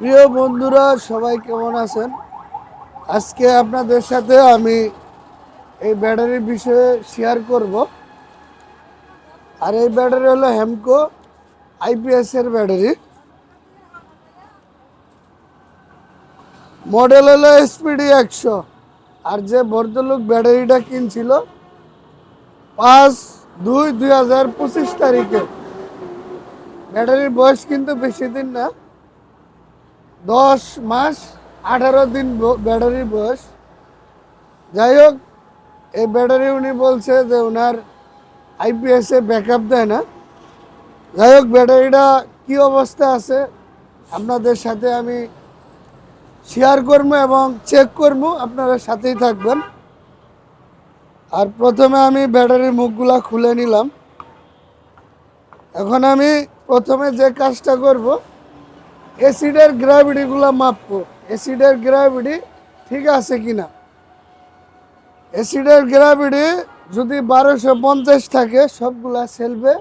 প্রিয় বন্ধুরা, সবাই কেমন আছেন? আজকে আপনাদের সাথে আমি এই ব্যাটারির বিষয়ে শেয়ার করব। আর এই ব্যাটারি হলো হেমকো আইপিএস এর ব্যাটারি। মডেল হলো এসপিডি 100। আর যে ভদ্রলোক ব্যাটারিটা কিনছিল 5/2/2025 তারিখে। ব্যাটারির বয়স কিন্তু বেশি দিন না, 10 মাস 18 দিন ব্যাটারির বয়স। যাই হোক, এই ব্যাটারি উনি বলছে যে ওনার আইপিএসে ব্যাকআপ দেয় না। যাই হোক, ব্যাটারিটা কী অবস্থা আছে আপনাদের সাথে আমি শেয়ার করবো এবং চেক করবো, আপনারা সাথেই থাকবেন। আর প্রথমে আমি ব্যাটারির মুখগুলা খুলে নিলাম। এখন আমি প্রথমে যে কাজটা করব, অ্যাসিডের গ্র্যাভিটিগুলো মাপবো। অ্যাসিডের গ্র্যাভিটি ঠিক আছে কিনা। অ্যাসিডের গ্র্যাভিটি যদি 1250 থাকে সবগুলা সেলফে,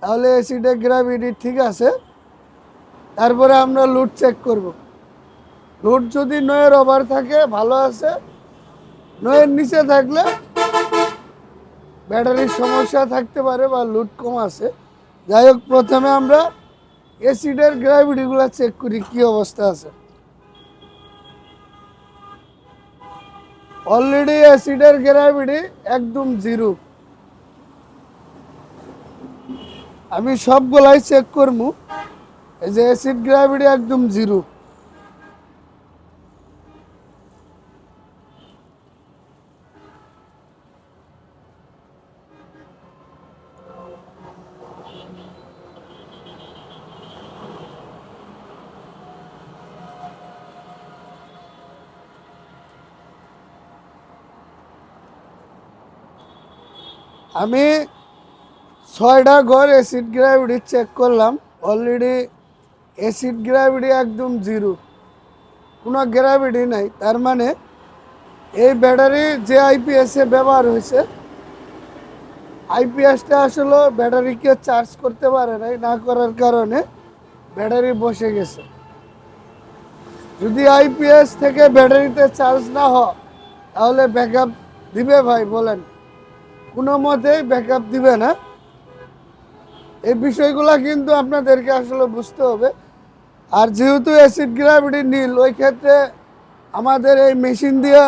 তাহলে অ্যাসিডের গ্র্যাভিটি ঠিক আছে। তারপরে আমরা লুড চেক করব। লুড যদি 9-এর ওভার থাকে ভালো আছে, 9-এর নিচে থাকলে ব্যাটারির সমস্যা থাকতে পারে বা লুড কম আছে। যাই হোক, প্রথমে আমরা অ্যাসিডের গ্র্যাভিটিগুলো চেক করি কি অবস্থা আছে। অলরেডি অ্যাসিডের গ্র্যাভিটি একদম 0। আমি সবগুলাই চেক করবো। এই যে অ্যাসিড গ্র্যাভিটি একদম 0। আমি 6টা ঘর অ্যাসিড গ্র্যাভিটি চেক করলাম। অলরেডি অ্যাসিড গ্র্যাভিটি একদম 0, কোনো গ্র্যাভিটি নাই। তার মানে এই ব্যাটারি যে আইপিএসে ব্যবহার হয়েছে, আইপিএসটা আসলে ব্যাটারিকে চার্জ করতে পারে নাই, না করার কারণে ব্যাটারি বসে গেছে। যদি আইপিএস থেকে ব্যাটারিতে চার্জ না হয় তাহলে ব্যাকআপ দিবে ভাই বলেন? কোনো মতেই ব্যাকআপ দিবে না। এই বিষয়গুলো কিন্তু আপনাদেরকে আসলে বুঝতে হবে। আর যেহেতু অ্যাসিড গ্র্যাভিটি নীল, ওই ক্ষেত্রে আমাদের এই মেশিন দিয়ে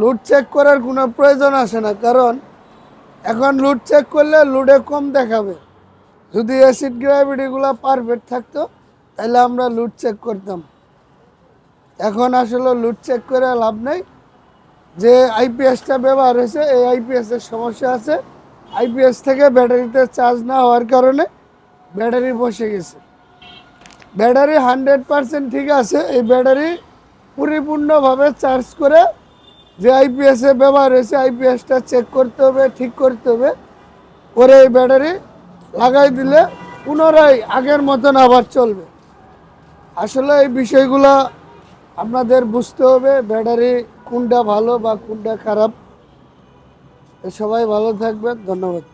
লুড চেক করার কোনো প্রয়োজন আসে না, কারণ এখন লুড চেক করলে লুডে কম দেখাবে। যদি অ্যাসিড গ্র্যাভিটিগুলো পারফেক্ট থাকতো তাহলে আমরা লুড চেক করতাম। এখন আসলে লুড চেক করে লাভ নেই। যে আইপিএসটা ব্যবহার হয়েছে এই আইপিএসের সমস্যা আছে। আইপিএস থেকে ব্যাটারিতে চার্জ না হওয়ার কারণে ব্যাটারি বসে গেছে। ব্যাটারি 100% ঠিক আছে। এই ব্যাটারি পরিপূর্ণভাবে চার্জ করে যে আইপিএসে ব্যবহার হয়েছে আইপিএসটা চেক করতে হবে, ঠিক করতে হবে। পরে এই ব্যাটারি লাগাই দিলে পুনরায় আগের মতন আবার চলবে। আসলে এই বিষয়গুলো আপনাদের বুঝতে হবে, ব্যাটারি কোনটা ভালো বা কোনটা খারাপ। সবাই ভালো থাকবেন, ধন্যবাদ।